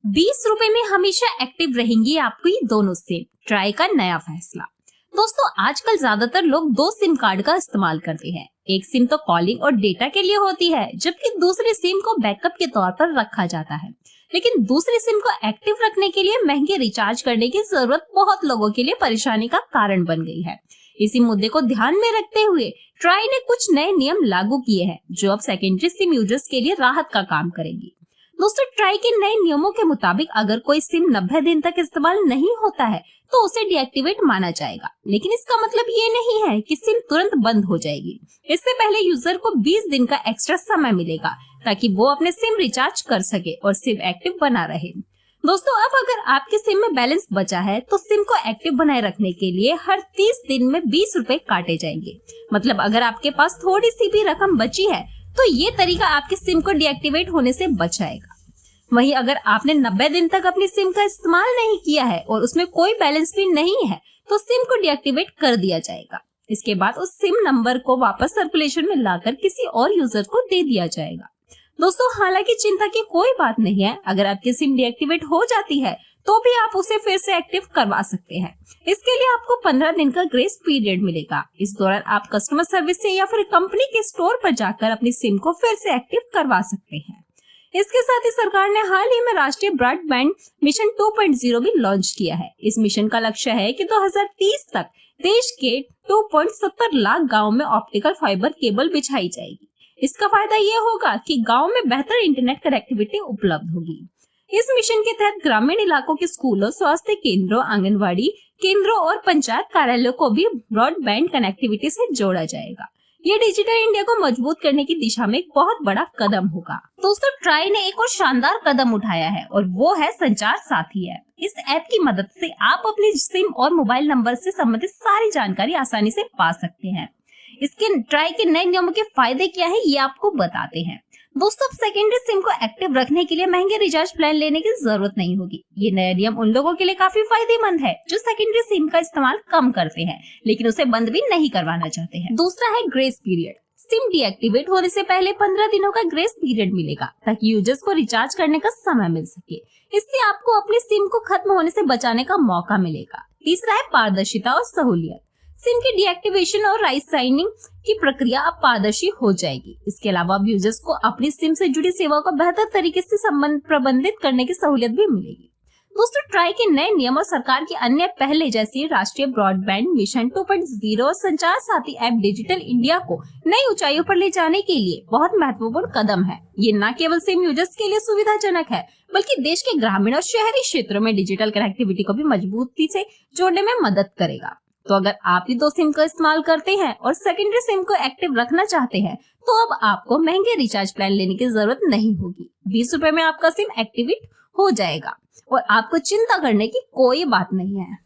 ₹20 में हमेशा एक्टिव रहेंगी आपकी दोनों सिम। ट्राई का नया फैसला। दोस्तों, आजकल ज्यादातर लोग 2 सिम कार्ड का इस्तेमाल करते हैं। एक सिम तो कॉलिंग और डेटा के लिए होती है, जबकि दूसरी सिम को बैकअप के तौर पर रखा जाता है। लेकिन दूसरी सिम को एक्टिव रखने के लिए महंगे रिचार्ज करने की जरूरत बहुत लोगों के लिए परेशानी का कारण बन गई है। इसी मुद्दे को ध्यान में रखते हुए ट्राई ने कुछ नए नियम लागू किए हैं, जो अब सेकेंडरी सिम यूजर्स के लिए राहत का काम करेंगी। दोस्तों, ट्राई के नए नियमों के मुताबिक अगर कोई सिम 90 दिन तक इस्तेमाल नहीं होता है तो उसे डीएक्टिवेट माना जाएगा। लेकिन इसका मतलब ये नहीं है कि सिम तुरंत बंद हो जाएगी। इससे पहले यूजर को 20 दिन का एक्स्ट्रा समय मिलेगा ताकि वो अपने सिम रिचार्ज कर सके और सिम एक्टिव बना रहे। दोस्तों, अब अगर आपके सिम में बैलेंस बचा है तो सिम को एक्टिव बनाए रखने के लिए हर 30 दिन में ₹20 काटे जाएंगे। मतलब अगर आपके पास थोड़ी सी भी रकम बची है तो ये तरीका आपके सिम को डीएक्टिवेट होने से बचाएगा। वहीं अगर आपने 90 दिन तक अपनी सिम का इस्तेमाल नहीं किया है और उसमें कोई बैलेंस भी नहीं है तो सिम को डीएक्टिवेट कर दिया जाएगा। इसके बाद उस सिम नंबर को वापस सर्कुलेशन में लाकर किसी और यूजर को दे दिया जाएगा। दोस्तों, हालांकि चिंता की कोई बात नहीं है। अगर आपकी सिम डीएक्टिवेट हो जाती है तो भी आप उसे फिर से एक्टिव करवा सकते हैं। इसके लिए आपको 15 दिन का ग्रेस पीरियड मिलेगा। इस दौरान आप कस्टमर सर्विस से या फिर कंपनी के स्टोर पर जाकर अपनी सिम को फिर से एक्टिव करवा सकते हैं। इसके साथ ही सरकार ने हाल ही में राष्ट्रीय ब्रॉडबैंड मिशन 2.0 भी लॉन्च किया है। इस मिशन का लक्ष्य है कि 2030 तक देश के 2.70 लाख गाँव में ऑप्टिकल फाइबर केबल बिछाई जाएगी। इसका फायदा ये होगा कि गांव में बेहतर इंटरनेट कनेक्टिविटी उपलब्ध होगी। इस मिशन के तहत ग्रामीण इलाकों के स्कूलों, स्वास्थ्य केंद्रों, आंगनवाड़ी केंद्रों और पंचायत कार्यालयों को भी ब्रॉडबैंड कनेक्टिविटी से जोड़ा जाएगा। ये डिजिटल इंडिया को मजबूत करने की दिशा में एक बहुत बड़ा कदम होगा। दोस्तों, ट्राई ने एक और शानदार कदम उठाया है और वो है संचार साथी ऐप। इस ऐप की मदद से आप अपने सिम और मोबाइल नंबर से संबंधित सारी जानकारी आसानी से पा सकते हैं। इसके ट्राई के नए नियमों के फायदे क्या है ये आपको बताते हैं। दोस्तों, अब सेकेंडरी सिम को एक्टिव रखने के लिए महंगे रिचार्ज प्लान लेने की जरूरत नहीं होगी। ये नया नियम उन लोगों के लिए काफी फायदेमंद है जो सेकेंडरी सिम का इस्तेमाल कम करते हैं लेकिन उसे बंद भी नहीं करवाना चाहते हैं। दूसरा है ग्रेस पीरियड। सिम डीएक्टिवेट होने से पहले 15 दिनों का ग्रेस पीरियड मिलेगा ताकि यूजर्स को रिचार्ज करने का समय मिल सके। इससे आपको अपनी सिम को खत्म होने से बचाने का मौका मिलेगा। तीसरा है पारदर्शिता और सहूलियत। सिम के डीएक्टिवेशन और राइसाइनिंग की प्रक्रिया अब पारदर्शी हो जाएगी। इसके अलावा अब यूजर्स को अपनी सिम से जुड़ी सेवाओं को बेहतर तरीके से प्रबंधित करने की सहूलियत भी मिलेगी। दोस्तों, ट्राई के नए नियम और सरकार की अन्य पहले जैसी राष्ट्रीय ब्रॉडबैंड मिशन 2.0 और संचार साथी ऐप डिजिटल इंडिया को नई ऊंचाइयों पर ले जाने के लिए बहुत महत्वपूर्ण कदम है। ये न केवल सिम यूजर्स के लिए सुविधाजनक है बल्कि देश के ग्रामीण और शहरी क्षेत्रों में डिजिटल कनेक्टिविटी को भी मजबूती से जोड़ने में मदद करेगा। तो अगर आप ही 2 सिम का इस्तेमाल करते हैं और सेकेंडरी सिम को एक्टिव रखना चाहते हैं तो अब आपको महंगे रिचार्ज प्लान लेने की जरूरत नहीं होगी। ₹20 में आपका सिम एक्टिवेट हो जाएगा और आपको चिंता करने की कोई बात नहीं है।